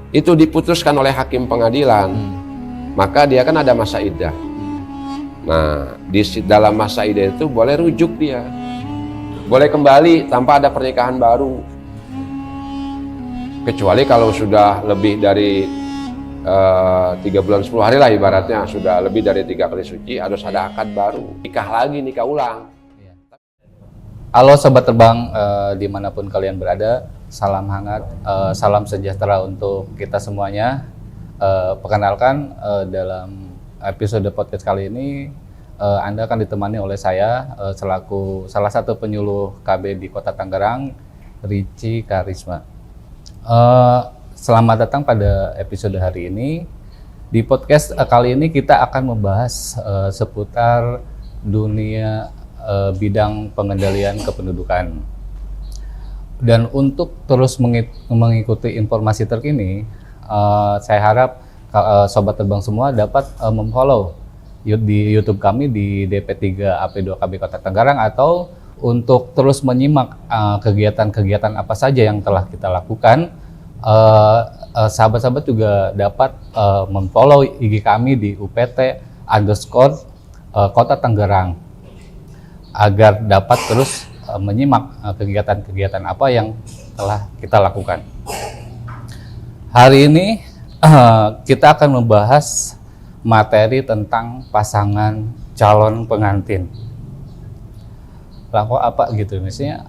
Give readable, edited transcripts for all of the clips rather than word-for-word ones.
itu diputuskan oleh hakim pengadilan, maka dia kan ada masa iddah. Nah, di dalam masa iddah itu boleh rujuk dia, boleh kembali tanpa ada pernikahan baru. Kecuali kalau sudah lebih dari 3 bulan 10 hari lah ibaratnya, sudah lebih dari 3 kali suci, harus ada akad baru, nikah lagi, nikah ulang. Halo Sobat Terbang, dimanapun kalian berada, salam hangat, salam sejahtera untuk kita semuanya. Perkenalkan, dalam episode podcast kali ini Anda akan ditemani oleh saya selaku salah satu penyuluh KB di Kota Tangerang, Richie Karisma. Selamat datang pada episode hari ini. Di podcast kali ini kita akan membahas seputar dunia bidang pengendalian kependudukan. Dan untuk terus mengikuti informasi terkini, saya harap Sobat Terbang semua dapat memfollow di YouTube kami di DP3 AP2KB Kota Tangerang, atau untuk terus menyimak kegiatan-kegiatan apa saja yang telah kita lakukan. Sahabat-sahabat juga dapat memfollow IG kami di UPT_Kota Tangerang agar dapat terus menyimak kegiatan-kegiatan apa yang telah kita lakukan. Hari ini kita akan membahas materi tentang pasangan calon pengantin. Lalu apa gitu, misalnya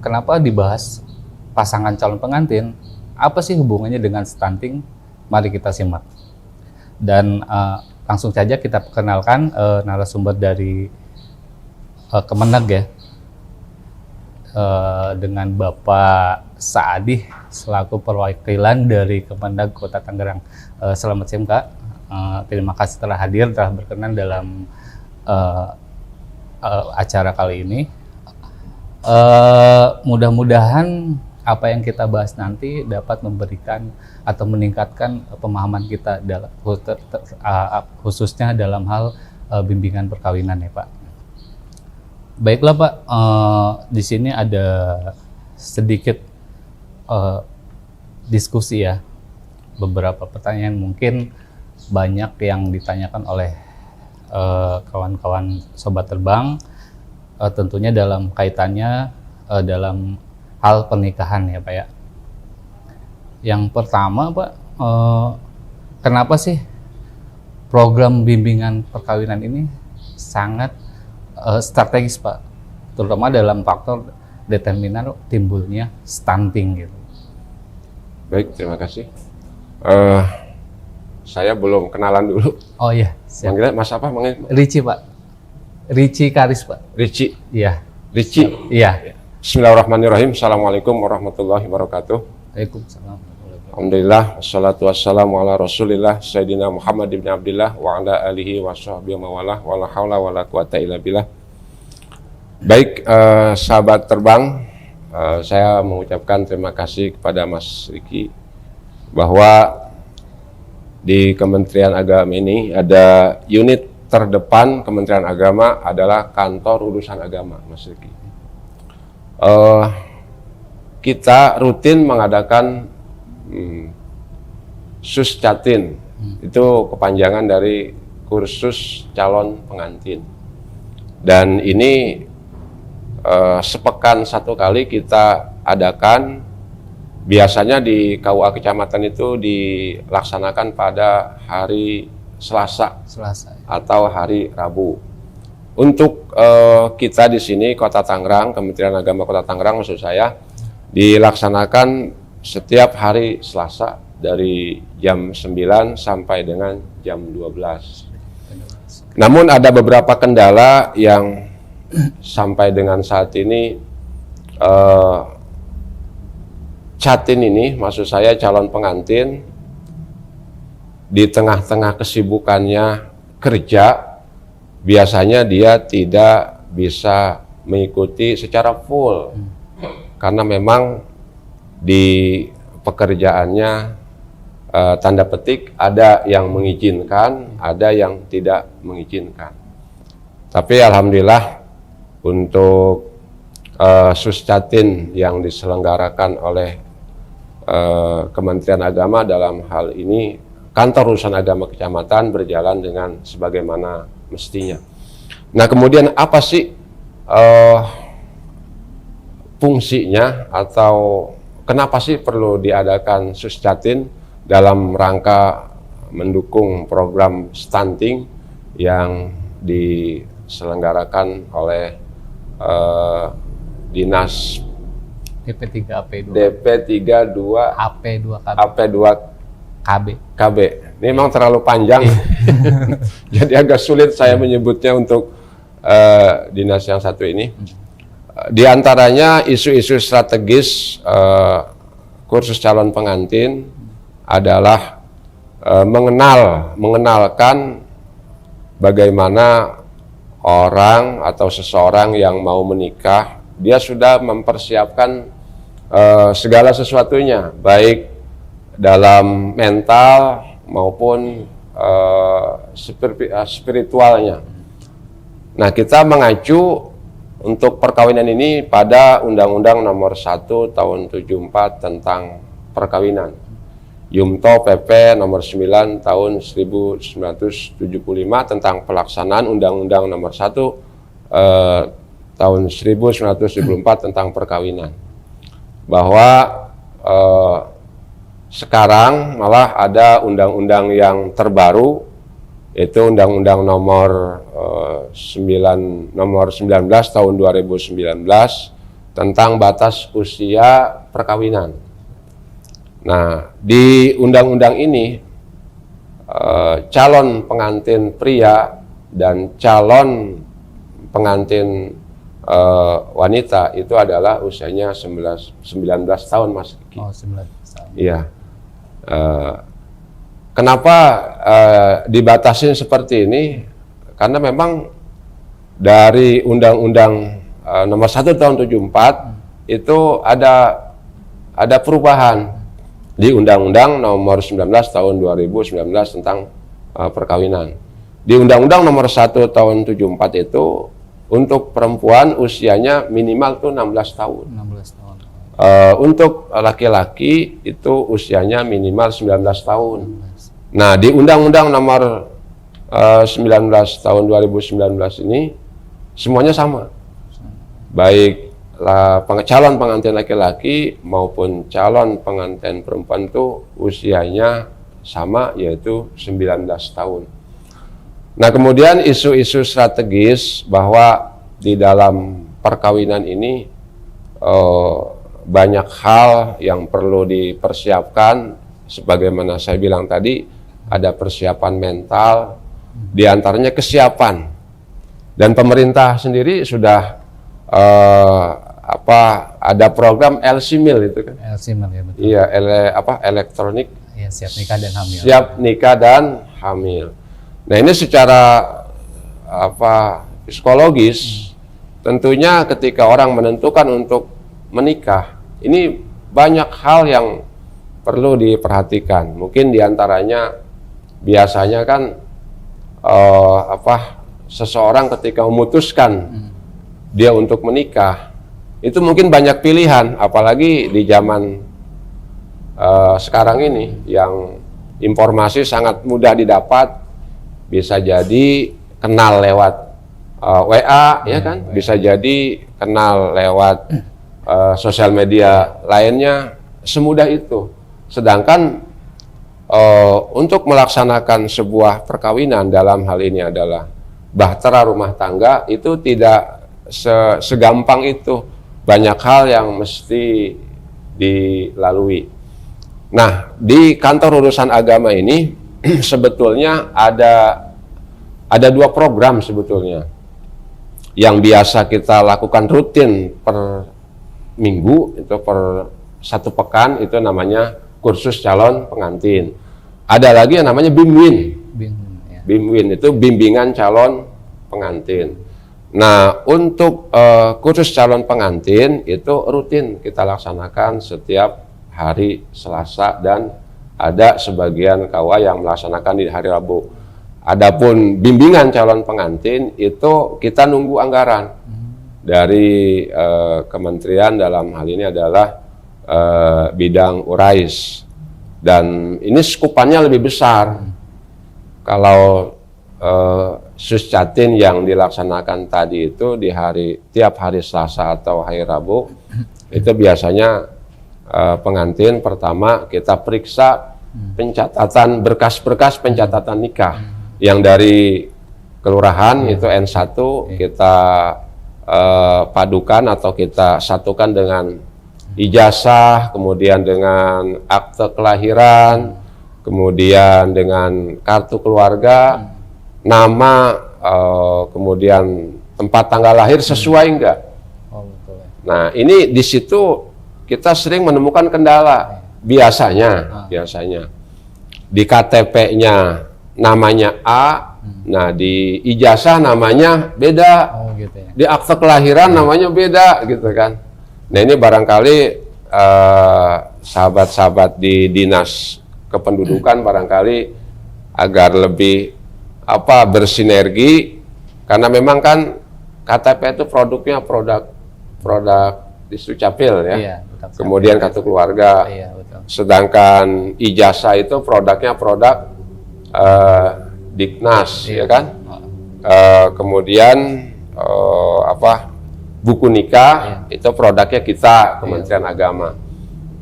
kenapa dibahas pasangan calon pengantin? Apa sih hubungannya dengan stunting? Mari kita simak. Dan langsung saja kita perkenalkan narasumber dari Kemenag ya, dengan Bapak Saadih selaku perwakilan dari Kemenag Kota Tangerang. Selamat siang Kak, terima kasih telah hadir, telah berkenan dalam acara kali ini. Mudah-mudahan apa yang kita bahas nanti dapat memberikan atau meningkatkan pemahaman kita khususnya dalam hal bimbingan perkawinan ya Pak. Baiklah Pak, di sini ada sedikit diskusi ya, beberapa pertanyaan mungkin banyak yang ditanyakan oleh kawan-kawan Sobat Terbang, tentunya dalam kaitannya dalam hal pernikahan ya Pak ya. Yang pertama Pak, kenapa sih program bimbingan perkawinan ini sangat strategis Pak, terutama dalam faktor determinan timbulnya stunting gitu. Baik, terima kasih. Saya belum kenalan dulu. Oh iya, siap. Manggilnya Mas apa? Richie Pak, Richie Karis Pak. Richie. Iya. Richie. Iya. Bismillahirrahmanirrahim. Assalamualaikum warahmatullahi wabarakatuh. Waalaikumsalam. Alhamdulillah, wassalatu wassalamu ala rasulillah Sayyidina Muhammad ibn Abdillah wa ala alihi wa sahbihi mawalah wa la hawla wa la quwata illa billah. Baik, sahabat terbang, saya mengucapkan terima kasih kepada Mas Riki bahwa di Kementerian Agama ini ada unit terdepan Kementerian Agama adalah Kantor Urusan Agama, Mas Riki. Kita rutin mengadakan Suscatin, itu kepanjangan dari kursus calon pengantin, dan ini sepekan satu kali kita adakan. Biasanya di KUA kecamatan itu dilaksanakan pada hari Selasa atau hari Rabu. Untuk kita di sini Kota Tangerang, Kementerian Agama Kota Tangerang maksud saya, dilaksanakan setiap hari Selasa dari jam 9 sampai dengan jam 12. Namun ada beberapa kendala yang sampai dengan saat ini catin ini, maksud saya calon pengantin, di tengah-tengah kesibukannya kerja, biasanya dia tidak bisa mengikuti secara full karena memang di pekerjaannya tanda petik ada yang mengizinkan, ada yang tidak mengizinkan. Tapi alhamdulillah untuk Suscatin yang diselenggarakan oleh Kementerian Agama dalam hal ini kantor urusan agama kecamatan berjalan dengan sebagaimana mestinya. Nah, kemudian apa sih fungsinya atau kenapa sih perlu diadakan Suscatin dalam rangka mendukung program stunting yang diselenggarakan oleh Dinas DP3AP2 AP2 KB. KB. Ini memang terlalu panjang, jadi agak sulit saya menyebutnya untuk dinas yang satu ini. Di antaranya isu-isu strategis kursus calon pengantin adalah mengenalkan bagaimana orang atau seseorang yang mau menikah, dia sudah mempersiapkan segala sesuatunya, baik dalam mental maupun spiritualnya. Nah, kita mengacu untuk perkawinan ini pada Undang-Undang Nomor 1 Tahun 74 tentang perkawinan. Yumto PP Nomor 9 Tahun 1975 tentang pelaksanaan Undang-Undang Nomor 1 Tahun 1974 tentang perkawinan. Bahwa sekarang malah ada undang-undang yang terbaru, itu Undang-Undang Nomor 19 Tahun 2019 tentang batas usia perkawinan. Nah, di undang-undang ini calon pengantin pria dan calon pengantin wanita itu adalah usianya 19 tahun, Mas Kiki. Oh, 19 tahun. Iya. Kenapa dibatasin seperti ini? Karena memang dari Undang-Undang Nomor 1 Tahun 74 itu ada perubahan di Undang-Undang Nomor 19 Tahun 2019 tentang perkawinan. Di Undang-Undang Nomor 1 Tahun 74 itu untuk perempuan usianya minimal tuh 16 tahun. 16 tahun. Untuk laki-laki itu usianya minimal 19 tahun. Nah, di Undang-Undang Nomor 19 Tahun 2019 ini semuanya sama. Baik calon pengantin laki-laki maupun calon pengantin perempuan itu usianya sama, yaitu 19 tahun. Nah, kemudian isu-isu strategis bahwa di dalam perkawinan ini banyak hal yang perlu dipersiapkan. Sebagaimana saya bilang tadi, ada persiapan mental, diantaranya kesiapan. Dan pemerintah sendiri sudah ada program LC-MIL itu kan? LC-MIL, ya betul. Iya, elektronik. Ya, siap nikah dan hamil. Siap nikah dan hamil. Nah, ini secara psikologis, tentunya ketika orang menentukan untuk menikah, ini banyak hal yang perlu diperhatikan. Mungkin diantaranya biasanya kan seseorang ketika memutuskan dia untuk menikah, itu mungkin banyak pilihan, apalagi di zaman sekarang ini yang informasi sangat mudah didapat. Bisa jadi kenal lewat WA, ya kan? Bisa jadi kenal lewat sosial media lainnya, semudah itu. Sedangkan untuk melaksanakan sebuah perkawinan dalam hal ini adalah bahtera rumah tangga, itu tidak segampang itu. Banyak hal yang mesti dilalui. Nah, di kantor urusan agama ini sebetulnya ada dua program sebetulnya yang biasa kita lakukan rutin per minggu, itu per satu pekan, itu namanya kursus calon pengantin. Ada lagi yang namanya BIMWIN. BIMWIN itu bimbingan calon pengantin. Nah, untuk kursus calon pengantin itu rutin kita laksanakan setiap hari Selasa, dan ada sebagian KUA yang melaksanakan di hari Rabu. Adapun bimbingan calon pengantin itu kita nunggu anggaran dari kementerian, dalam hal ini adalah bidang URAIS, dan ini skupannya lebih besar. Kalau Suscatin yang dilaksanakan tadi itu di tiap hari Selasa atau hari Rabu, itu biasanya pengantin pertama kita periksa pencatatan berkas-berkas pencatatan nikah yang dari kelurahan itu N1 kita padukan atau kita satukan dengan ijazah, kemudian dengan akte kelahiran, kemudian dengan kartu keluarga, nama, kemudian tempat tanggal lahir sesuai enggak. Nah, ini di situ kita sering menemukan kendala. Biasanya di KTP-nya namanya A, nah di ijazah namanya beda, di akte kelahiran namanya beda, gitu kan. Nah, ini barangkali sahabat-sahabat di dinas kependudukan barangkali agar lebih bersinergi, karena memang kan KTP itu produknya produk di Sucapil ya. Iya, kemudian kartu keluarga. Iya, betul. Sedangkan ijazah itu produknya produk Diknas, iya, ya kan. Kemudian buku nikah, iya, itu produknya kita Kementerian Agama.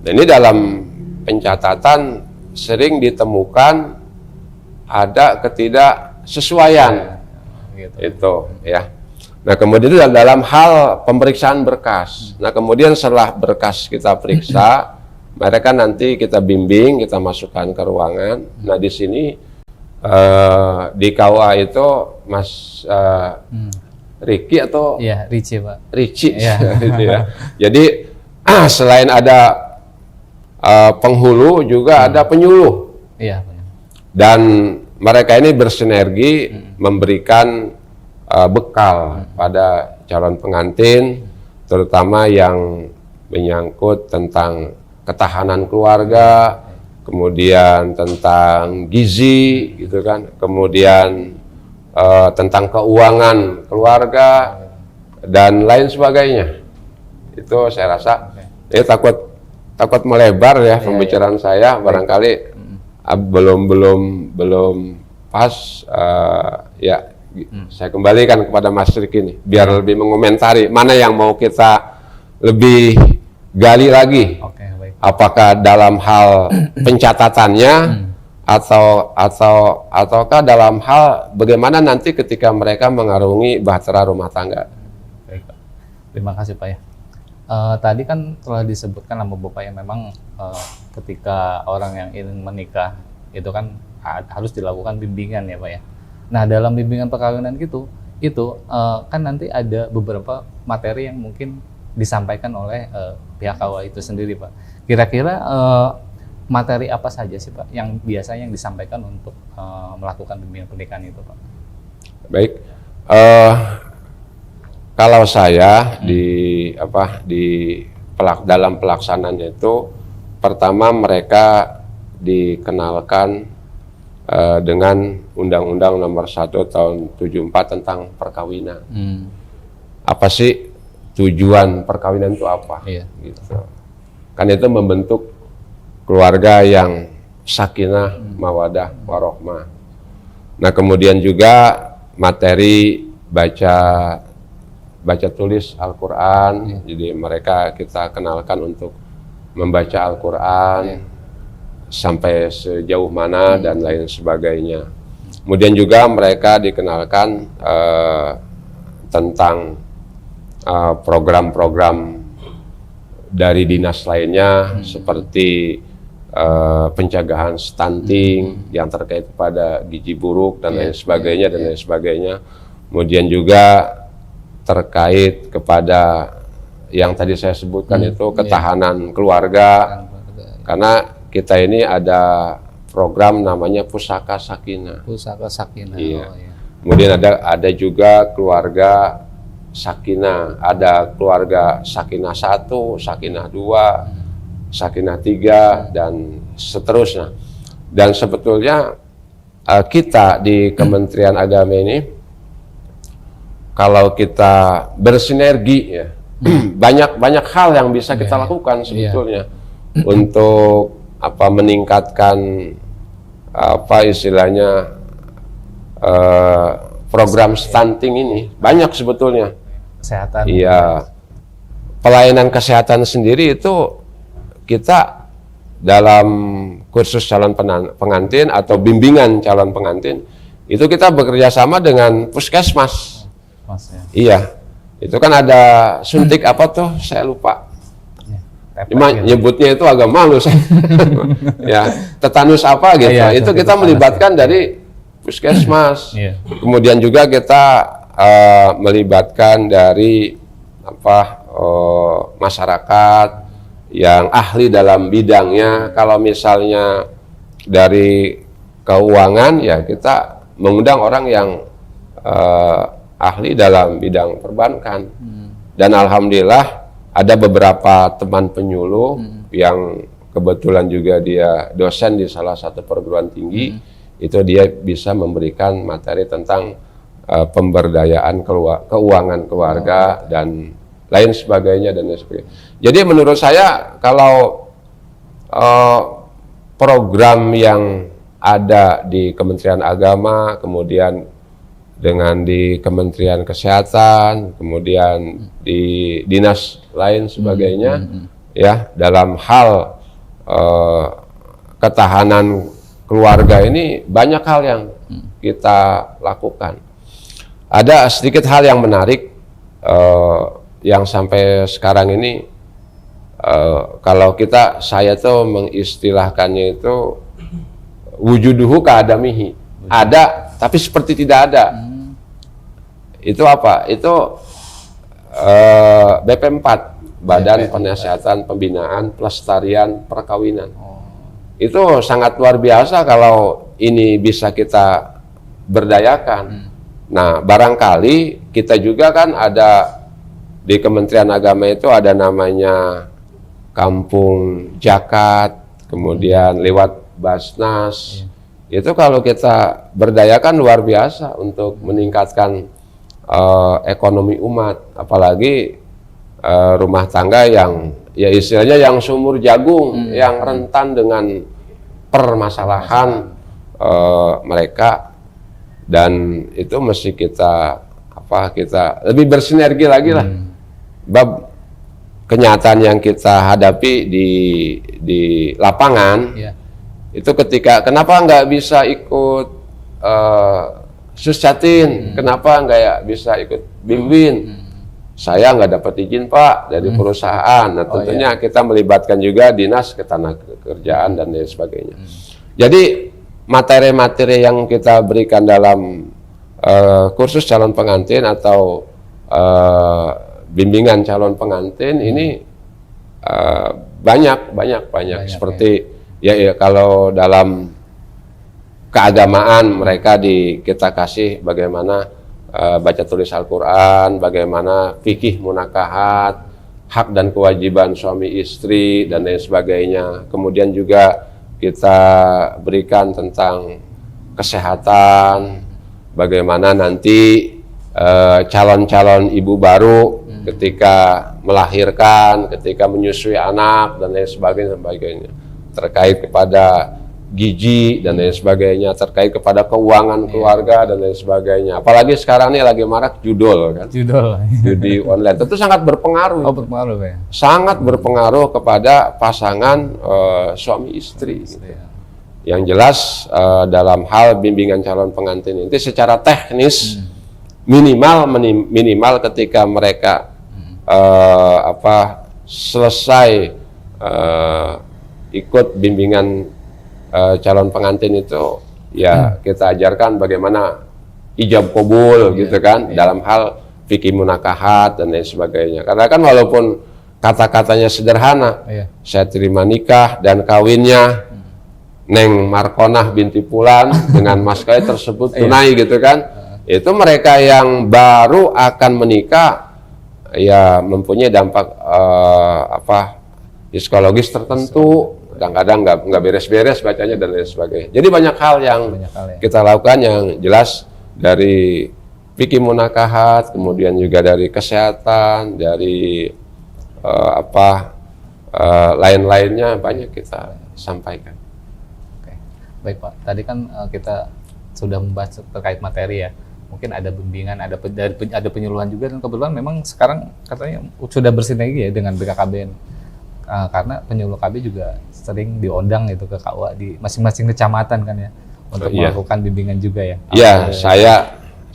Dan ini dalam pencatatan sering ditemukan ada ketidaksesuaian, gitu. Itu ya. Nah, kemudian itu dalam hal pemeriksaan berkas. Nah, kemudian setelah berkas kita periksa, mereka nanti kita bimbing, kita masukkan ke ruangan. Nah, di sini di KUA itu Mas Riki atau? Iya, Ricci, Pak. Ricci, ya. Gitu ya. Jadi selain ada penghulu, juga ada penyuluh. Iya. Dan mereka ini bersinergi memberikan bekal pada calon pengantin, terutama yang menyangkut tentang ketahanan keluarga, kemudian tentang gizi, gitu kan, kemudian tentang keuangan keluarga dan lain sebagainya. Itu saya rasa ini takut melebar ya pembicaraan saya, barangkali belum pas. Saya kembalikan kepada Mas Riki ini biar lebih mengomentari mana yang mau kita lebih gali lagi. Oke, baik. Apakah dalam hal pencatatannya ataukah dalam hal bagaimana nanti ketika mereka mengarungi bahtera rumah tangga. Baik, Pak. Terima kasih, Pak ya. Tadi kan telah disebutkan sama Bapak yang memang ketika orang yang ingin menikah itu kan harus dilakukan bimbingan ya, Pak ya. Nah, dalam bimbingan perkawinan itu kan nanti ada beberapa materi yang mungkin disampaikan oleh pihak KUA itu sendiri, Pak. Kira-kira materi apa saja sih, Pak, yang biasanya yang disampaikan untuk melakukan bimbingan pernikahan itu, Pak? Baik, kalau saya dalam pelaksanaannya itu, pertama mereka dikenalkan dengan Undang-Undang Nomor 1 Tahun 74 tentang perkawinan. Apa sih tujuan perkawinan itu apa? Iya. Gitu. Kan itu membentuk keluarga yang sakinah, mawadah, warohmah. Nah, kemudian juga materi baca tulis Al-Quran. Jadi mereka kita kenalkan untuk membaca Al-Quran. Sampai sejauh mana dan lain sebagainya. Kemudian juga mereka dikenalkan tentang program-program dari dinas lainnya seperti pencegahan stunting yang terkait pada gizi buruk dan lain sebagainya dan lain sebagainya. Kemudian juga terkait kepada yang tadi saya sebutkan itu ketahanan keluarga, karena kita ini ada program namanya Pusaka Sakinah. Pusaka Sakinah. Iya. Oh, iya. Kemudian ada juga keluarga Sakinah, ada keluarga Sakinah 1, Sakinah 2, Sakinah 3 dan seterusnya. Dan sebetulnya kita di Kementerian Agama ini kalau kita bersinergi ya banyak hal yang bisa kita lakukan sebetulnya untuk meningkatkan istilahnya program stunting ini. Banyak sebetulnya. Kesehatan. Iya. Pelayanan kesehatan sendiri itu kita dalam kursus calon pengantin atau bimbingan calon pengantin itu kita bekerja sama dengan puskesmas. Iya. Itu kan ada suntik apa tuh? Saya lupa. Nyebutnya itu agak malu saya. Ya, tetanus apa gitu. Itu kita melibatkan dari puskesmas. Kemudian juga kita melibatkan dari masyarakat yang ahli dalam bidangnya. Kalau misalnya dari keuangan, ya kita mengundang orang yang ahli dalam bidang perbankan. Dan alhamdulillah ada beberapa teman penyuluh yang kebetulan juga dia dosen di salah satu perguruan tinggi. Itu dia bisa memberikan materi tentang pemberdayaan keuangan keluarga dan lain sebagainya dan lain sebagainya. Jadi menurut saya kalau program yang ada di Kementerian Agama, kemudian dengan di Kementerian Kesehatan, kemudian di dinas lain sebagainya, ya dalam hal ketahanan keluarga ini banyak hal yang kita lakukan. Ada sedikit hal yang menarik yang sampai sekarang ini kalau saya tuh mengistilahkannya itu wujuduhu ka'adamihi. Ada tapi seperti tidak ada. Itu apa? Itu BP4, Badan Penasihatan Pembinaan Pelestarian Perkawinan. Itu sangat luar biasa kalau ini bisa kita berdayakan. Nah, barangkali kita juga kan ada di Kementerian Agama itu ada namanya Kampung Zakat, kemudian lewat Basnas. Itu kalau kita berdayakan luar biasa untuk meningkatkan ekonomi umat, apalagi rumah tangga yang ya istilahnya yang sumur jagung, yang rentan dengan permasalahan mereka, dan itu mesti kita lebih bersinergi lagi lah. Bab kenyataan yang kita hadapi di lapangan itu kenapa nggak bisa ikut Suscatin, kenapa nggak bisa ikut Bimbin? Saya nggak dapat izin Pak dari perusahaan. Nah tentunya kita melibatkan juga dinas ketenagakerjaan dan lain sebagainya. Jadi materi-materi yang kita berikan dalam kursus calon pengantin atau bimbingan calon pengantin ini banyak. Seperti ya kalau dalam keagamaan mereka kita kasih bagaimana baca tulis Al-Quran, bagaimana fikih munakahat, hak dan kewajiban suami istri dan lain sebagainya. Kemudian juga kita berikan tentang kesehatan, bagaimana nanti calon-calon ibu baru ketika melahirkan, ketika menyusui anak dan lain sebagainya, terkait kepada gizi dan lain sebagainya, terkait kepada keuangan keluarga dan lain sebagainya. Apalagi sekarang ini lagi marak judi online. Tentu sangat berpengaruh. Berpengaruh ya. Sangat berpengaruh kepada pasangan suami istri. Gitu. Yang jelas dalam hal bimbingan calon pengantin ini secara teknis minimal ketika mereka selesai ikut bimbingan calon pengantin itu ya kita ajarkan bagaimana ijab kabul gitu kan dalam hal fikih munakahat dan lain sebagainya. Karena kan walaupun kata-katanya sederhana, saya terima nikah dan kawinnya Neng Markonah binti Pulan dengan mas kawin tersebut tunai gitu kan. Itu mereka yang baru akan menikah ya mempunyai dampak psikologis tertentu. Kadang-kadang nggak beres-beres bacanya dan lain sebagainya. Jadi banyak hal yang kita lakukan yang jelas dari fikih munakahat, kemudian juga dari kesehatan, dari lain-lainnya banyak kita sampaikan. Oke. Baik Pak, tadi kan kita sudah membahas terkait materi ya. Mungkin ada bimbingan, ada penyuluhan juga, dan kebetulan memang sekarang katanya sudah bersinergi ya dengan BKKBN. Karena penyuluh KB juga sering diundang itu ke KUA di masing-masing kecamatan kan ya, untuk melakukan bimbingan juga ya. Iya,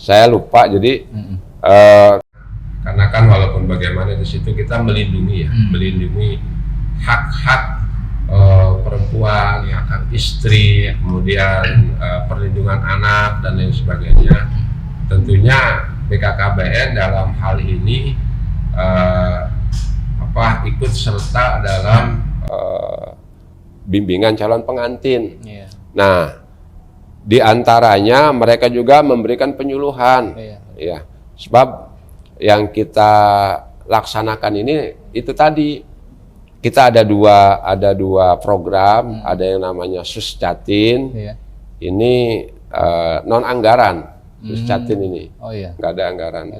saya lupa, jadi karena kan walaupun bagaimana di situ kita melindungi ya, melindungi hak-hak perempuan, hak istri, kemudian perlindungan anak dan lain sebagainya. Tentunya BKKBN dalam hal ini ikut serta dalam bimbingan calon pengantin. Yeah. Nah, di antaranya mereka juga memberikan penyuluhan. Ya, sebab yang kita laksanakan ini itu tadi kita ada dua program, ada yang namanya Suscatin. Ini non anggaran. Suscatin ini, nggak ada anggaran.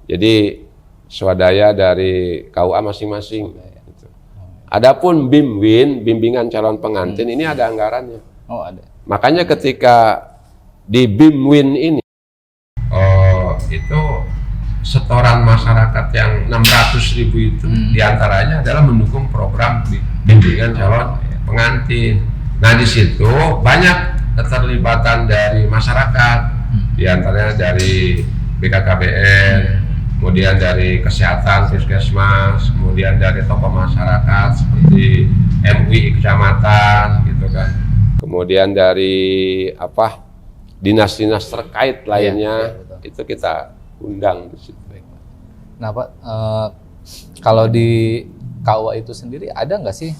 Jadi swadaya dari KUA masing-masing. Adapun BIMWIN, bimbingan calon pengantin, ini ada anggarannya. Oh, ada. Makanya ketika di BIMWIN ini, itu setoran masyarakat yang 600.000 itu diantaranya adalah mendukung program bimbingan calon pengantin. Nah, di situ banyak keterlibatan dari masyarakat. Di antaranya dari BKKBN, kemudian dari kesehatan puskesmas, kemudian dari tokoh masyarakat seperti MUI kecamatan gitu kan. Kemudian dari dinas-dinas terkait lainnya, itu kita undang di situ. Nah Pak, kalau di KUA itu sendiri ada nggak sih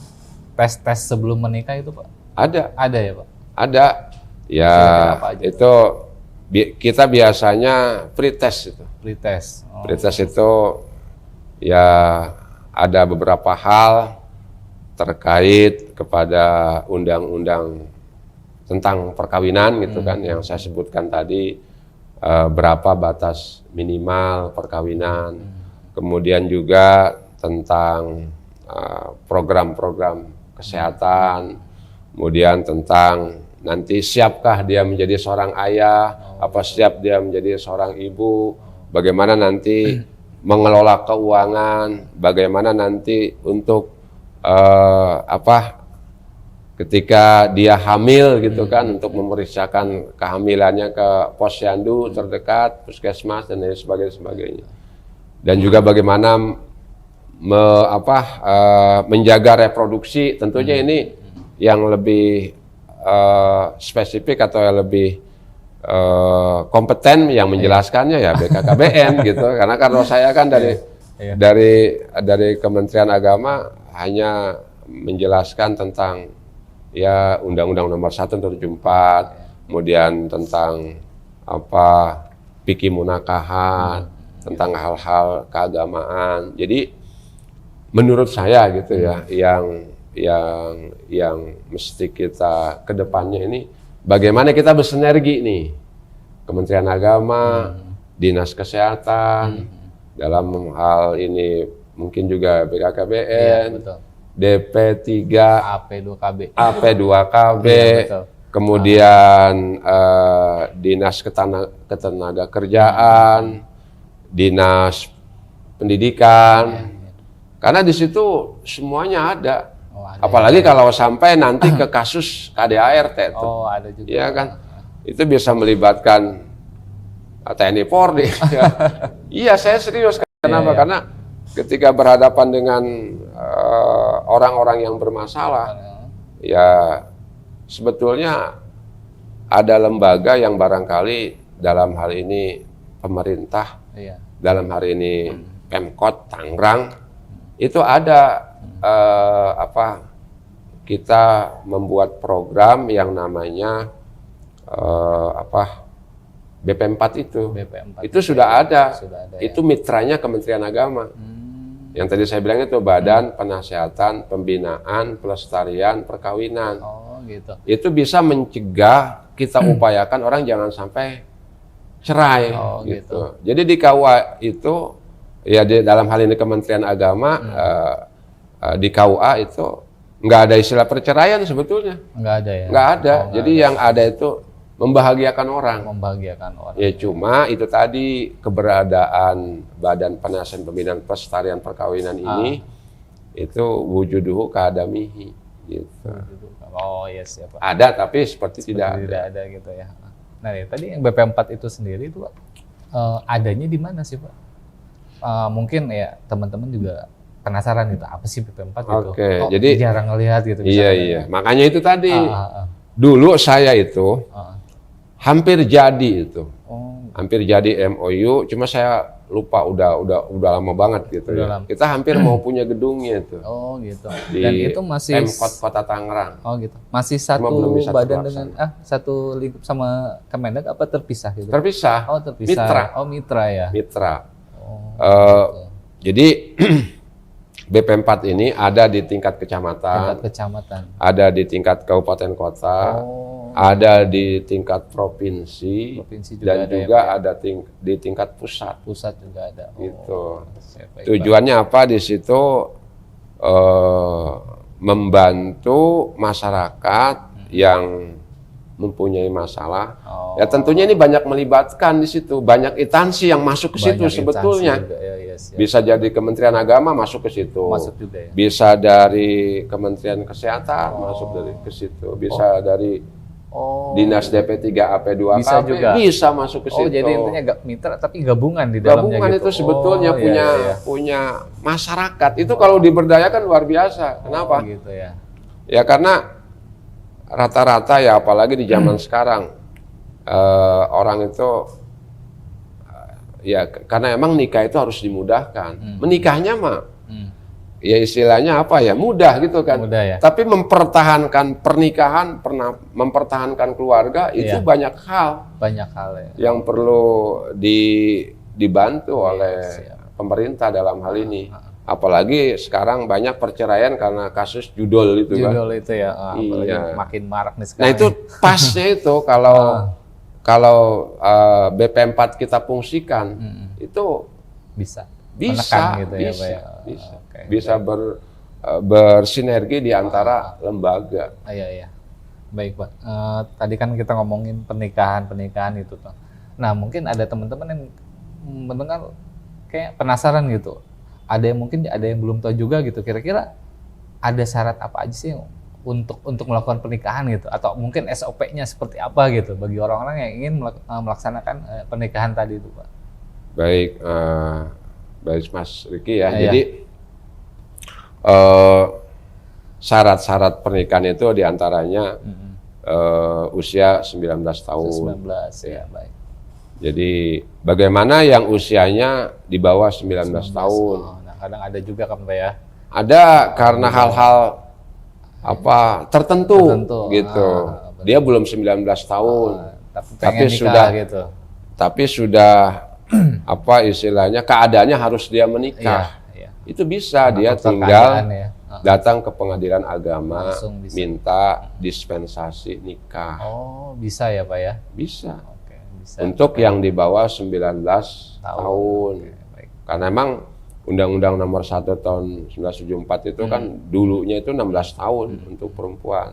tes sebelum menikah itu Pak? Ada ya Pak? Ada. Ya itu kita biasanya pretest itu. Pretest. Pretest itu ya ada beberapa hal terkait kepada undang-undang tentang perkawinan gitu kan, yang saya sebutkan tadi, berapa batas minimal perkawinan, kemudian juga tentang program-program kesehatan, kemudian tentang nanti siapkah dia menjadi seorang ayah, apa siap dia menjadi seorang ibu, bagaimana nanti mengelola keuangan, bagaimana nanti untuk ketika dia hamil gitu kan, untuk memeriksakan kehamilannya ke posyandu terdekat, puskesmas dan lain sebagainya. Dan juga bagaimana menjaga reproduksi, tentunya ini yang lebih spesifik atau yang lebih kompeten yang menjelaskannya ya BKKBN gitu. Karena kalau saya kan dari Kementerian Agama hanya menjelaskan tentang ya Undang-Undang Nomor 1 Tahun 2004, kemudian tentang fikih munakahat, tentang hal-hal keagamaan. Jadi menurut saya gitu ya, yang mesti kita kedepannya ini bagaimana kita bersinergi nih, Kementerian Agama, Dinas Kesehatan, dalam hal ini mungkin juga BKKBN, DP3, AP2KB, kemudian Dinas Ketenaga-kerjaan, Dinas Pendidikan, karena di situ semuanya ada. Apalagi kalau sampai nanti ke kasus KDART itu, ada juga. Ya kan, itu bisa melibatkan TNI Polri. Iya, saya serius. Kenapa? Karena ketika berhadapan dengan orang-orang yang bermasalah, ya sebetulnya ada lembaga yang barangkali dalam hal ini pemerintah, dalam hal ini Pemkot Tangerang, itu ada kita membuat program yang namanya BP4 itu. Itu sudah ada. Itu mitranya Kementerian Agama. Yang tadi saya bilang itu Badan Penasihatan Pembinaan Pelestarian Perkawinan. Gitu. Itu bisa mencegah, kita upayakan orang jangan sampai cerai Oh, gitu. Jadi di KUA itu ya dalam hal ini Kementerian Agama di KUA itu nggak ada istilah perceraian sebetulnya. Nggak ada ya? Nggak ada. Oh, nggak Jadi ada. yang ada itu membahagiakan orang. Membahagiakan orang. Ya cuma itu tadi keberadaan Badan Penasehat Pembinaan Pelestarian Perkawinan ini itu wujuduhu kadamihi gitu. Oh iya siapa? Ada tapi seperti tidak Tidak ada gitu ya. Nah ya, tadi yang BP4 itu sendiri itu Pak, adanya di mana sih Pak? Mungkin ya teman-teman juga penasaran gitu, apa sih BP4 itu? Oke, Kok jadi jarang ngelihat gitu. Iya. Makanya itu tadi. Ah. Dulu saya itu hampir jadi itu. Oh, Hampir jadi MOU, cuma saya lupa udah lama banget gitu Udah ya. lama. Kita hampir mau punya gedungnya itu. oh gitu. Di Dan itu masih Pemkot Kota Tangerang. Oh gitu. Masih satu belum bisa badan terlaksana. dengan satu lingkup sama Kemendag apa terpisah gitu? Terpisah. Oh terpisah. Mitra. Oh mitra ya. Mitra. Oh, Jadi BP4 ini ada di tingkat kecamatan, tingkat kecamatan. ada di tingkat kabupaten kota, Oh, ada di tingkat provinsi, provinsi juga dan ada juga ya, Pak? ada di tingkat pusat. Pusat juga ada. Oh, Gitu. siap, baik, Pak. Tujuannya apa di situ? Membantu masyarakat yang mempunyai masalah. Oh. Ya tentunya ini banyak melibatkan di situ, banyak instansi yang masuk ke situ Banyak sebetulnya. instansi juga, ya, siap. Bisa jadi Kementerian Agama masuk ke situ. Masuk juga ya. Bisa dari Kementerian Kesehatan masuk dari ke situ. Bisa dari Oh. Dinas DP3 AP2KB Bisa juga. bisa masuk ke situ. Oh, jadi intinya gak mitra tapi gabungan di dalamnya Gabungan gitu. itu sebetulnya Oh, iya, iya. punya masyarakat. Itu kalau diberdayakan luar biasa. Kenapa? Oh, gitu ya. Ya karena rata-rata ya apalagi di zaman sekarang orang itu ya karena emang nikah itu harus dimudahkan. Menikahnya mah ya istilahnya apa ya mudah gitu kan. Mudah ya. Tapi mempertahankan pernikahan, mempertahankan keluarga itu Iya. banyak hal Banyak hal ya. yang perlu dibantu oleh siap. pemerintah dalam hal ini. Apalagi sekarang banyak perceraian karena kasus judul itu kan. Judul itu ya, apalagi Iya. makin marak nih sekarang. Nah itu pasnya itu kalau BP4 kita fungsikan itu bisa bisa, menekan gitu ya, bisa, Pak ya. bisa, Oke. bisa bersinergi di antara lembaga. Iya. Baik Pak. Tadi kan kita ngomongin pernikahan itu tuh. Nah mungkin ada teman-teman yang mendengar kayak penasaran gitu. Ada yang mungkin ada yang belum tahu juga gitu. Kira-kira ada syarat apa aja sih untuk melakukan pernikahan gitu? Atau mungkin SOP-nya seperti apa gitu bagi orang-orang yang ingin melaksanakan pernikahan tadi itu Pak? Baik, baik Mas Riki ya. Iya. Jadi syarat-syarat pernikahan itu diantaranya usia 19 tahun. 19 ya, baik. Jadi bagaimana yang usianya di bawah 19 tahun? Oh, nah kadang ada juga kan Pak ya. Ada karena hal-hal apa tertentu gitu. benar. Dia belum 19 tahun. Tapi Tapi pengen nikah sudah gitu. Tapi sudah apa istilahnya keadaannya harus dia menikah. Iya. Itu bisa Karena dia faktor tinggal keadaan ya. datang ke pengadilan agama Langsung bisa. minta dispensasi nikah. Oh, bisa ya Pak ya? Bisa. Oke, bisa. Untuk yang di bawah 19 tahun. Oke, baik. Karena emang Undang-Undang Nomor 1 Tahun 1974 itu kan dulunya itu 16 tahun untuk perempuan.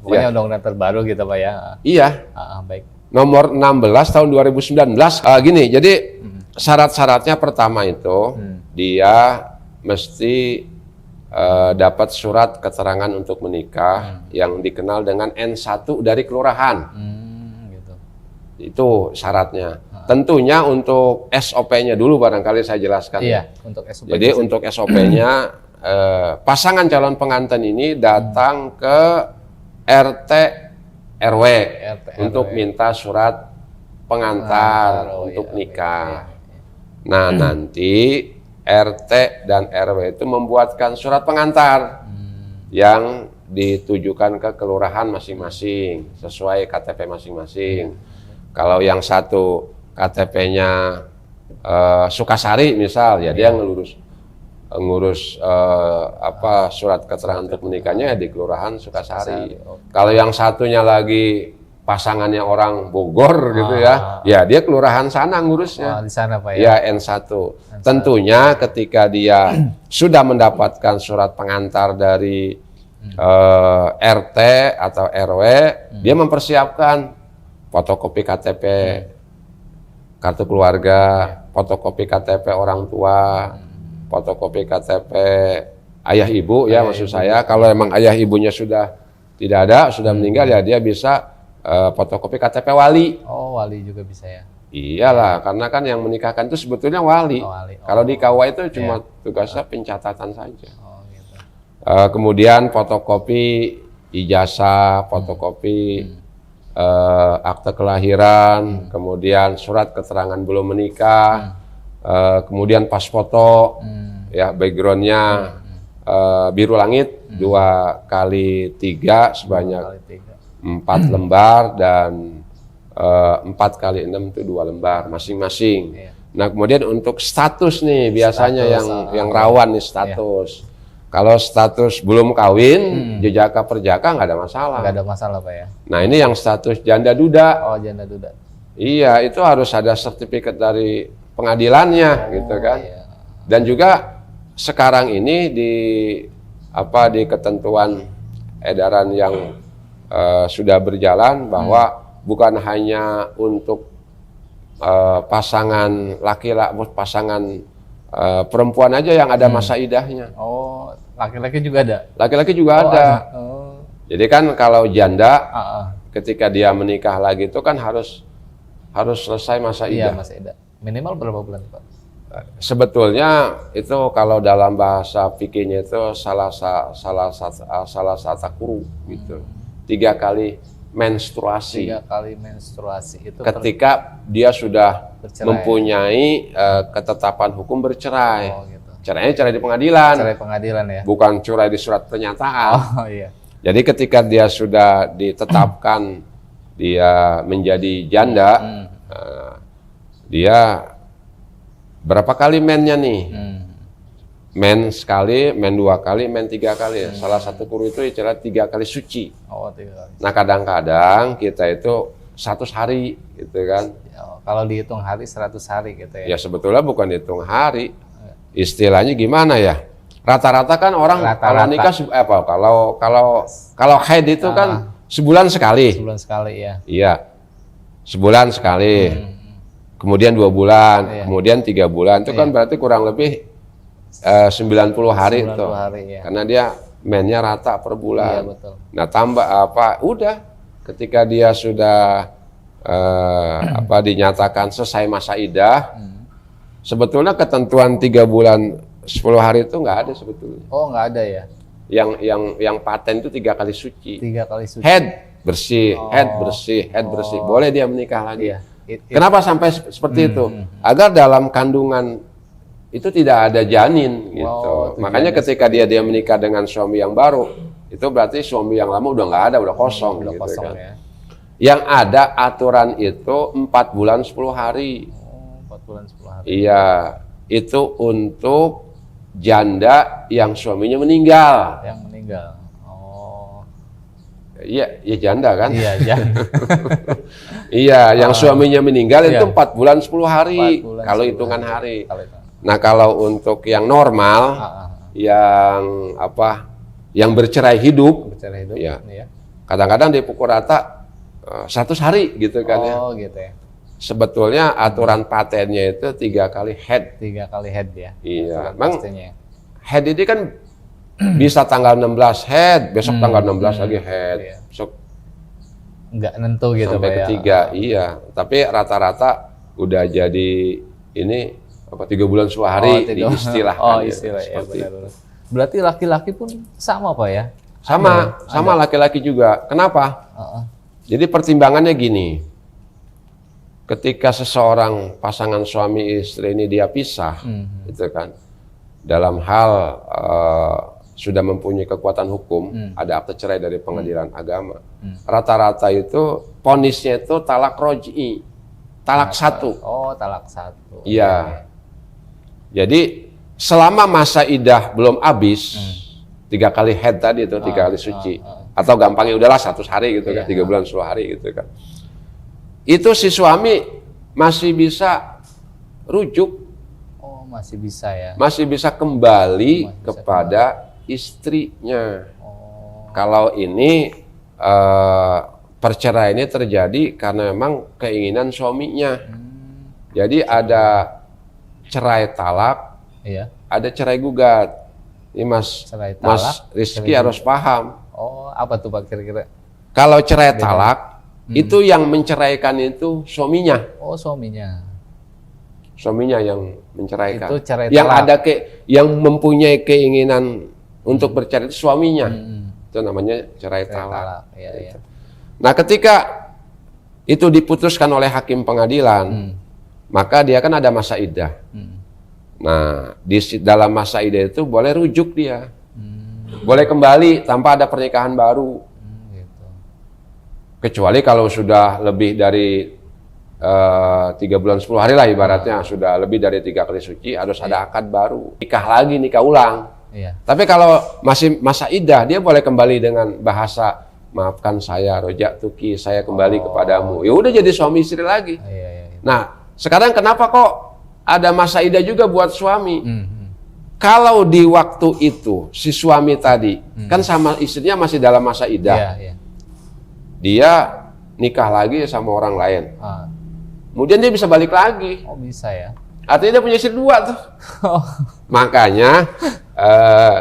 Pokoknya Ya. undang-undang terbaru gitu Pak ya. Iya, Baik. Nomor 16 tahun 2019. Gini, jadi syarat-syaratnya pertama itu dia mesti dapat surat keterangan untuk menikah yang dikenal dengan N1 dari kelurahan. Gitu. Itu syaratnya. Tentunya untuk SOP-nya dulu barangkali saya jelaskan. Iya, untuk SOP. Jadi untuk SOP-nya pasangan calon pengantin ini datang ke RT RW untuk minta surat pengantar untuk nikah. Nah, nanti RT dan RW itu membuatkan surat pengantar yang ditujukan ke kelurahan masing-masing sesuai KTP masing-masing. Kalau yang satu KTP-nya Sukasari misal, ya dia ngurus apa surat keterangan untuk menikahnya di kelurahan Sukasari. Kalau yang satunya lagi pasangannya orang Bogor gitu ya, ya dia kelurahan sana ngurusnya. Di sana Pak ya. Ya N1. Tentunya ketika dia sudah mendapatkan surat pengantar dari RT atau RW, dia mempersiapkan fotokopi KTP, kartu keluarga, fotokopi KTP orang tua, fotokopi KTP ayah ibu ya maksud saya. Kalau emang ayah ibunya sudah tidak ada, sudah meninggal ya dia bisa fotokopi KTP wali. Oh, wali juga bisa ya. Iyalah, karena kan yang menikahkan itu sebetulnya wali. Kalau di KUA itu cuma tugasnya pencatatan saja. Gitu. Kemudian fotokopi ijazah, fotokopi akte kelahiran, kemudian surat keterangan belum menikah, kemudian pas foto, ya backgroundnya biru langit 2x3 sebanyak 4 lembar dan 4 kali 6 itu 2 lembar masing-masing. Nah kemudian untuk status nih biasanya yang rawan nih status. Kalau status belum kawin, jejaka perjaka nggak ada masalah. Nggak ada masalah Pak ya. Nah ini yang status janda duda. Oh janda duda. Iya itu harus ada sertifikat dari pengadilannya gitu kan. Iya. Dan juga sekarang ini di ketentuan edaran yang sudah berjalan bahwa bukan hanya untuk pasangan pasangan perempuan aja yang ada masa idahnya. Oh, laki-laki juga ada? Laki-laki juga ada. Jadi kan kalau janda, ketika dia menikah lagi itu kan harus selesai masa idah. Iya, masa idah. Minimal berapa bulan Pak? Sebetulnya itu kalau dalam bahasa fikihnya itu salah satu kuru gitu. 3 kali menstruasi. 3 kali menstruasi itu ketika dia sudah bercerai. Mempunyai ketetapan hukum bercerai. Oh, gitu. Cerainya cerai di pengadilan. Cerai pengadilan ya. Bukan cerai di surat pernyataan. Oh iya. Jadi ketika dia sudah ditetapkan dia menjadi janda, dia berapa kali mennya nih? Men sekali, men 2 kali, men 3 kali. Salah satu kuru itu istilah 3 kali suci. Oh, 3 kali. Nah kadang-kadang kita itu 100 hari gitu kan. Kalau dihitung hari 100 hari gitu ya. Ya sebetulnya bukan dihitung hari. Istilahnya gimana ya? Rata-rata kan orang kalau nikah kalau haid itu kan sebulan sekali. Sebulan sekali ya. Iya. Sebulan sekali. Kemudian 2 bulan, kemudian 3 bulan. Itu kan berarti kurang lebih 90 hari itu. Karena dia mennya rata per bulan. Iya, betul. Nah, tambah udah ketika dia sudah dinyatakan selesai masa idah, sebetulnya ketentuan 3 bulan 10 hari itu nggak ada sebetulnya. Oh, nggak ada ya. Yang paten itu 3 kali suci. 3 kali suci. Head bersih, head bersih, head bersih. Boleh dia menikah lagi. Iya. Kenapa sampai seperti itu? Agar dalam kandungan itu tidak ada janin gitu. Makanya ketika dia menikah dengan suami yang baru, itu berarti suami yang lama udah nggak ada, udah kosong gitu kan. Ya. Yang ada aturan itu 4 bulan 10 hari. Oh, 4 bulan 10 hari. Iya, itu untuk janda yang suaminya meninggal. Yang meninggal. Oh. Iya, ya janda kan? Iya, janda. Iya, yang suaminya meninggal itu 4 bulan 10 hari kalau hitungan hari. Nah, kalau untuk yang normal, yang bercerai hidup, ya, kadang-kadang dipukul rata 100 hari gitu kan ya. Oh gitu ya. Sebetulnya aturan patennya itu 3 kali head. 3 kali head ya. Iya, memang head ini kan bisa tanggal 16 head, besok tanggal 16 lagi head, besok nggak nentu gitu sampai ketiga, iya. Tapi rata-rata udah jadi ini 3 bulan 10 hari diistilahkan. Oh istilah ya, benar. Berarti laki-laki pun sama Pak ya? Sama laki-laki juga. Kenapa? Jadi pertimbangannya gini, ketika seseorang pasangan suami istri ini dia pisah, gitu kan, dalam hal sudah mempunyai kekuatan hukum, ada akte cerai dari pengadilan agama, rata-rata itu vonisnya itu talak roj'i, talak 1. Oh talak 1. Iya. Jadi selama masa idah belum habis, 3 kali head tadi itu 3 kali suci, Atau gampangnya udahlah 100 hari gitu kan, 3 bulan 10 hari gitu kan. Itu si suami masih bisa rujuk, masih bisa ya. masih bisa kembali kepada istrinya. Kalau ini perceraian ini terjadi karena memang keinginan suaminya. Jadi ada cerai talak, ada cerai gugat. Ini Mas Rizky harus paham. Apa tuh Pak kira-kira? Kalau cerai talak, itu yang menceraikan itu suaminya. Suaminya. Suaminya yang menceraikan. Itu cerai yang talak. ada yang mempunyai keinginan untuk bercerai itu suaminya. Itu namanya cerai talak. Iya. Nah, ketika itu diputuskan oleh hakim pengadilan, maka dia kan ada masa iddah. Nah, di dalam masa iddah itu boleh rujuk dia. Boleh kembali tanpa ada pernikahan baru. Gitu. Kecuali kalau sudah lebih dari 3 bulan 10 hari lah ibaratnya, sudah lebih dari 3 kali suci, harus ada akad baru. Nikah lagi, nikah ulang. Tapi kalau masih masa iddah, dia boleh kembali dengan bahasa, maafkan saya, rojak tuki, saya kembali kepadamu. Ya udah jadi suami istri lagi. Nah, sekarang kenapa kok ada masa iddah juga buat suami? Kalau di waktu itu si suami tadi kan sama istrinya masih dalam masa iddah, dia nikah lagi sama orang lain, kemudian dia bisa balik lagi. Bisa ya. Artinya dia punya istri 2 tuh. Makanya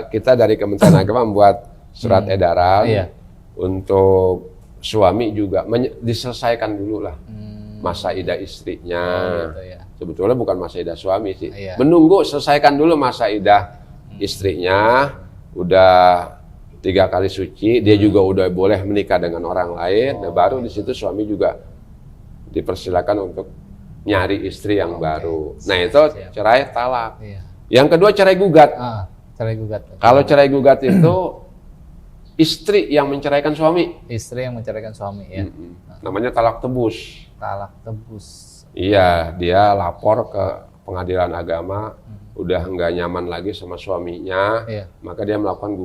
kita dari Kementerian Agama membuat surat edaran untuk suami juga diselesaikan dulu lah masa iddah istrinya. Sebetulnya bukan masa iddah suami sih. Menunggu selesaikan dulu masa iddah istrinya, udah 3 kali suci, dia juga udah boleh menikah dengan orang lain. Nah, baru di situ suami juga dipersilakan untuk nyari istri yang baru. Nah, itu cerai talak. Yang kedua cerai gugat. Cerai gugat. Kalau cerai gugat itu istri yang menceraikan suami. Istri yang menceraikan suami ya. Namanya talak tebus. Talak tebus. Iya, dia lapor ke pengadilan agama, udah nggak nyaman lagi sama suaminya, maka dia melakukan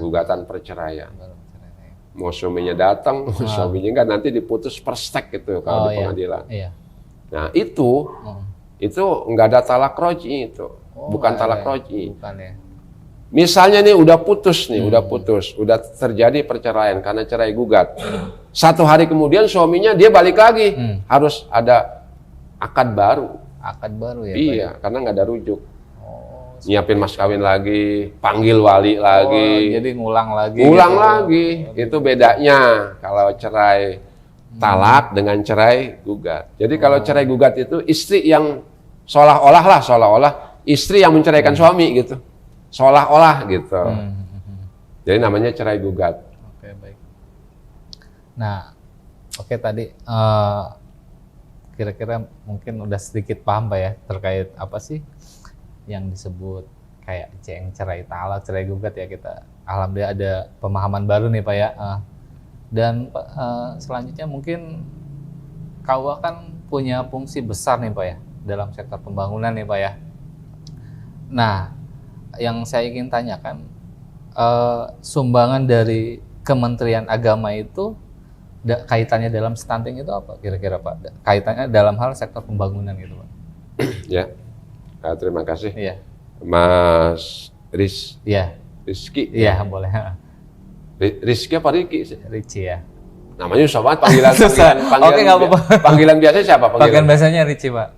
gugatan perceraian. Mau suaminya datang, mau suaminya nggak, nanti diputus per stek gitu kalau di pengadilan. Nah itu nggak ada talak roji itu, bukan talak roji. Misalnya nih udah putus nih, udah terjadi perceraian karena cerai gugat. 1 hari kemudian suaminya dia balik lagi, harus ada akad baru. Akad baru ya? Iya, karena nggak ada rujuk. Nyiapin mas kawin lagi, panggil wali lagi. Jadi ngulang lagi. Ngulang lagi, itu bedanya kalau cerai talak dengan cerai gugat. Jadi kalau cerai gugat itu istri yang seolah-olah istri yang menceraikan suami gitu. Seolah-olah gitu. Jadi namanya cerai gugat. Oke, baik. Nah, tadi kira-kira mungkin udah sedikit paham Pak ya terkait apa sih yang disebut kayak cerai talak, cerai gugat ya. Kita alhamdulillah ada pemahaman baru nih Pak ya. Dan selanjutnya mungkin KUA kan punya fungsi besar nih Pak ya dalam sektor pembangunan nih Pak ya. Nah, yang saya ingin tanyakan, sumbangan dari Kementerian Agama itu kaitannya dalam stunting itu apa kira-kira Pak? Kaitannya dalam hal sektor pembangunan gitu Pak. Ya, terima kasih. Mas Rizky. Iya, boleh. Rizky apa Riki? Ricci ya. Namanya susah banget panggilan. Oke, nggak apa-apa. Panggilan biasanya siapa? Panggilan biasanya Ricci Pak.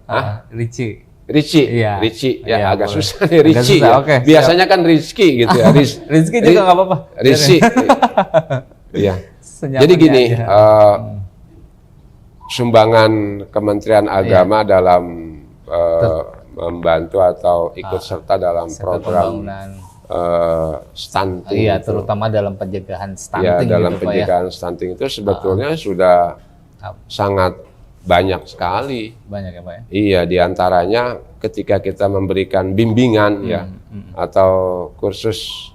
Ricci. Ricci, ya agak boleh. susah nih Ricci. Ya. Okay, biasanya kan Rizky gitu ya. Rizky juga nggak apa-apa. Rizky. Iya. Jadi gini, sumbangan Kementerian Agama dalam membantu atau ikut serta dalam program stunting. Iya, terutama dalam pencegahan stunting. Ya, dalam pencegahan stunting itu sebetulnya sudah sangat banyak sekali. Banyak ya Pak ya? Iya, diantaranya ketika kita memberikan bimbingan atau kursus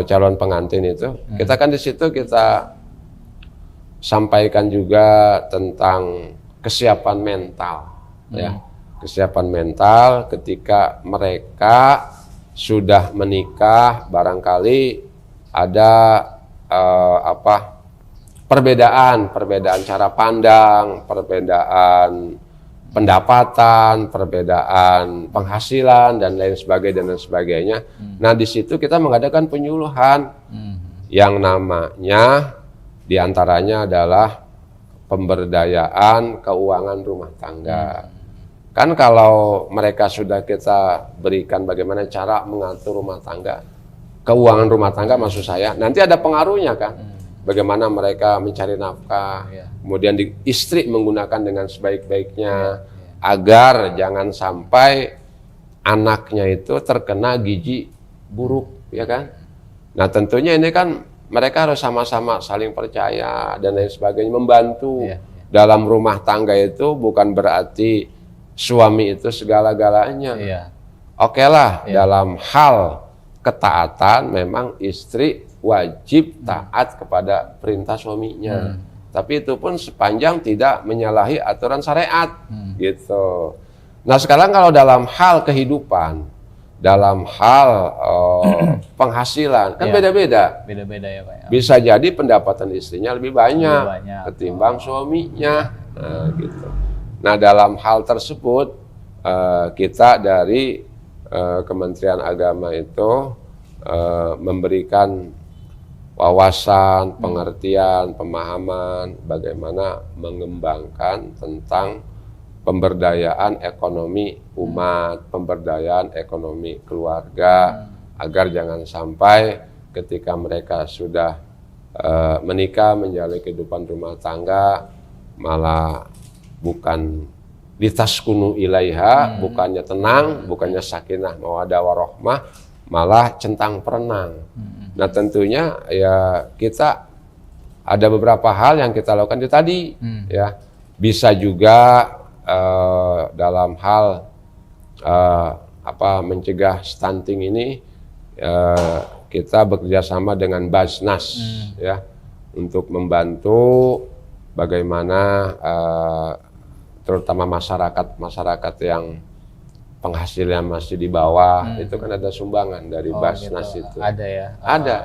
calon pengantin itu, kita kan di situ kita sampaikan juga tentang kesiapan mental, ya, kesiapan mental ketika mereka sudah menikah, barangkali ada perbedaan cara pandang, perbedaan pendapatan, perbedaan penghasilan dan lain sebagainya. Nah, di situ kita mengadakan penyuluhan yang namanya diantaranya adalah pemberdayaan keuangan rumah tangga. Kan kalau mereka sudah kita berikan bagaimana cara mengatur rumah tangga, keuangan rumah tangga maksud saya, nanti ada pengaruhnya kan. Bagaimana mereka mencari nafkah, kemudian istri menggunakan dengan sebaik-baiknya, agar jangan sampai anaknya itu terkena gizi buruk, ya kan? Nah, tentunya ini kan mereka harus sama-sama saling percaya dan lain sebagainya, membantu. Dalam rumah tangga itu bukan berarti suami itu segala-galanya. Oke lah, dalam hal ketaatan memang istri wajib taat kepada perintah suaminya. Tapi itu pun sepanjang tidak menyalahi aturan syariat, gitu. Nah, sekarang kalau dalam hal kehidupan, dalam hal penghasilan, kan beda-beda. Beda-beda ya Pak ya. Bisa jadi pendapatan istrinya lebih banyak ketimbang suaminya. Nah, gitu. Nah, dalam hal tersebut kita dari Kementerian Agama itu memberikan wawasan, pengertian, pemahaman bagaimana mengembangkan tentang pemberdayaan ekonomi umat, pemberdayaan ekonomi keluarga, agar jangan sampai ketika mereka sudah menikah, menjalani kehidupan rumah tangga, malah bukan litaskunu ilaiha, bukannya tenang, bukannya sakinah mawaddah warahmah, malah centang perenang. Nah, tentunya ya kita ada beberapa hal yang kita lakukan itu tadi, ya. Bisa juga dalam hal mencegah stunting ini, kita bekerja sama dengan Basnas, ya, untuk membantu bagaimana terutama masyarakat yang penghasilan masih di bawah, itu kan ada sumbangan dari Basnas gitu. Itu. Ada ya? Ada.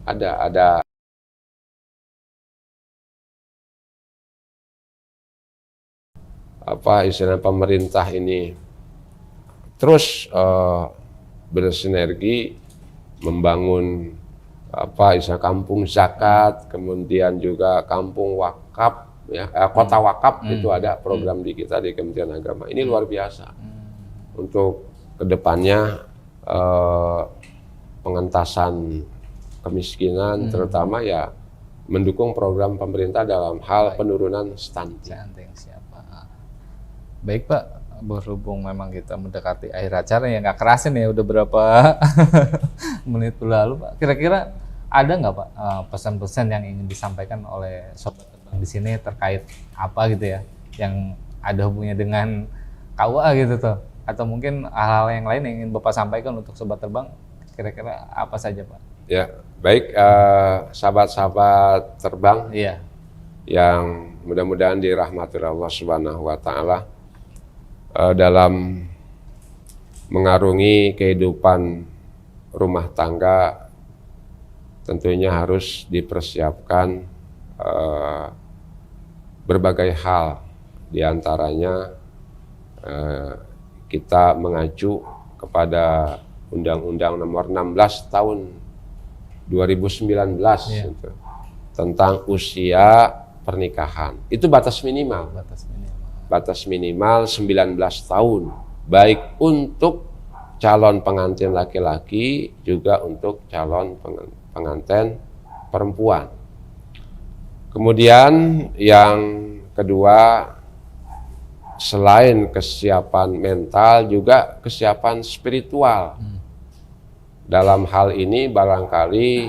Ada. Istilah pemerintah ini terus bersinergi membangun istilah kampung zakat, kemudian juga kampung wakaf, ya, kota wakaf, itu ada program di kita di Kementerian Agama. Ini luar biasa. Untuk kedepannya pengentasan kemiskinan, terutama ya mendukung program pemerintah dalam hal penurunan stunting. Baik Pak, berhubung memang kita mendekati akhir acara ya, nggak kerasin ya udah berapa menit lalu Pak. Kira-kira ada nggak Pak pesan-pesan yang ingin disampaikan oleh Sobat Terbang di sini terkait apa gitu ya, yang ada hubungannya dengan KUA gitu tuh? Atau mungkin hal-hal yang lain yang ingin Bapak sampaikan untuk Sobat Terbang, kira-kira apa saja Pak? Ya, baik sahabat-sahabat terbang, yang mudah-mudahan dirahmati Allah Subhanahu wa Ta'ala, dalam mengarungi kehidupan rumah tangga tentunya harus dipersiapkan berbagai hal, diantaranya kita mengacu kepada Undang-Undang Nomor 16 Tahun 2019 gitu, tentang usia pernikahan. Itu batas minimal. Batas minimal 19 tahun, baik untuk calon pengantin laki-laki juga untuk calon pengantin perempuan. Kemudian yang kedua, selain kesiapan mental juga kesiapan spiritual. Dalam hal ini barangkali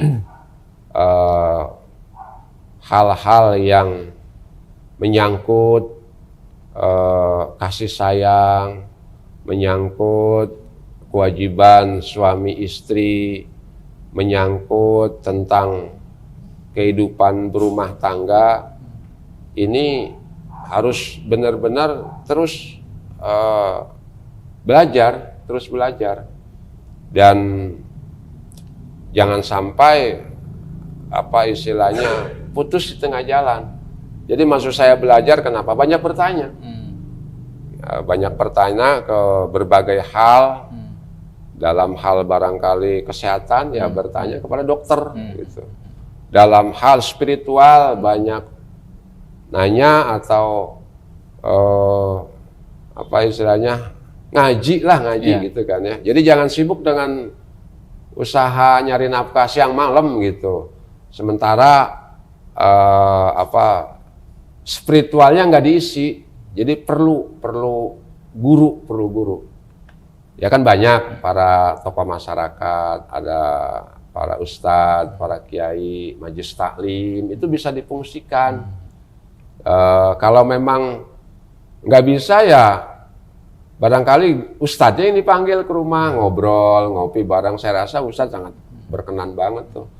hal-hal yang menyangkut kasih sayang, menyangkut kewajiban suami istri, menyangkut tentang kehidupan berumah tangga, ini harus benar-benar terus belajar, dan jangan sampai apa istilahnya putus di tengah jalan. Jadi maksud saya belajar kenapa? Banyak bertanya. Banyak bertanya ke berbagai hal. Dalam hal barangkali kesehatan ya bertanya kepada dokter gitu. Dalam hal spiritual banyak nanya atau apa istilahnya ngaji gitu kan ya. Jadi jangan sibuk dengan usaha nyari nafkah siang malam gitu. Sementara spiritualnya nggak diisi. Jadi perlu guru. Ya kan banyak para tokoh masyarakat, ada para ustadz, para kiai, majelis taklim, itu bisa difungsikan. Kalau memang nggak bisa ya barangkali ustadznya yang dipanggil ke rumah, ngobrol, ngopi bareng. Saya rasa ustadz sangat berkenan banget tuh.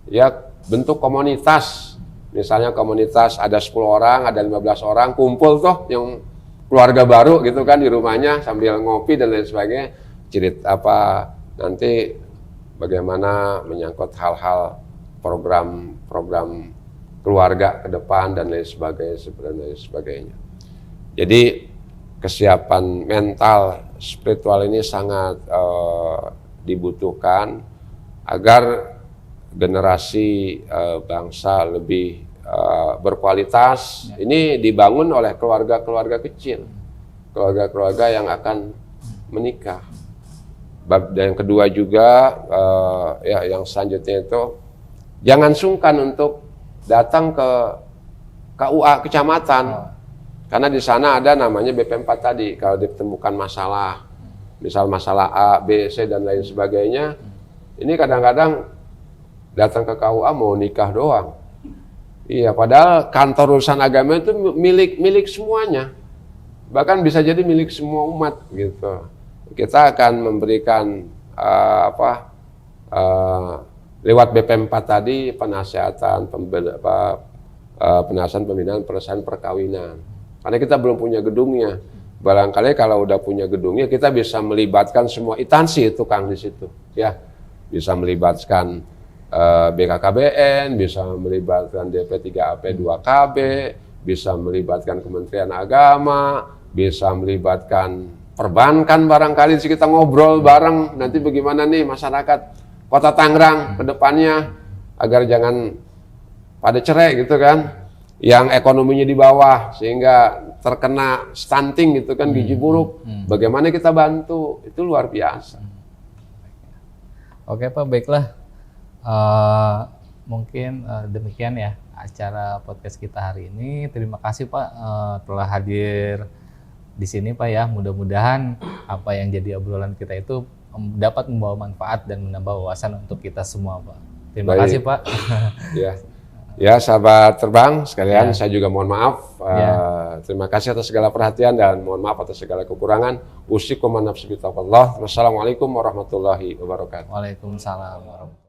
Ya bentuk komunitas, misalnya komunitas ada 10 orang, ada 15 orang, kumpul tuh yang keluarga baru gitu kan di rumahnya sambil ngopi dan lain sebagainya. Nanti bagaimana menyangkut hal-hal program keluarga ke depan dan lain sebagainya. Jadi kesiapan mental spiritual ini sangat dibutuhkan agar generasi bangsa lebih berkualitas. Ini dibangun oleh keluarga-keluarga kecil, keluarga-keluarga yang akan menikah. Dan yang kedua juga yang selanjutnya itu jangan sungkan untuk datang ke KUA kecamatan, karena di sana ada namanya BP4 tadi. Kalau ditemukan masalah, misal masalah A, B, C dan lain sebagainya, ini kadang-kadang datang ke KUA mau nikah doang. Iya, padahal kantor urusan agama itu milik semuanya, bahkan bisa jadi milik semua umat gitu. Kita akan memberikan lewat BP4 tadi penasihatan, penasihatan pembinaan perusahaan perkawinan. Karena kita belum punya gedungnya. Barangkali kalau udah punya gedungnya kita bisa melibatkan semua instansi tukang di situ, ya. Bisa melibatkan BKKBN, bisa melibatkan DP3AP2KB, bisa melibatkan Kementerian Agama, bisa melibatkan perbankan barangkali kita ngobrol bareng nanti bagaimana nih masyarakat Kota Tangerang ke depannya agar jangan pada cerai gitu kan, yang ekonominya di bawah sehingga terkena stunting gitu kan, gizi buruk. Bagaimana kita bantu, itu luar biasa. Oke Pak, baiklah. Mungkin demikian ya acara podcast kita hari ini. Terima kasih Pak telah hadir di sini Pak ya. Mudah-mudahan apa yang jadi obrolan kita itu dapat membawa manfaat dan menambah wawasan untuk kita semua Pak. Terima kasih Pak. Ya sahabat terbang sekalian, saya juga mohon maaf. Terima kasih atas segala perhatian dan mohon maaf atas segala kekurangan. Usikum an nafsi bitaqwallah. Wassalamualaikum warahmatullahi wabarakatuh. Waalaikumsalam warahmatullahi wabarakatuh.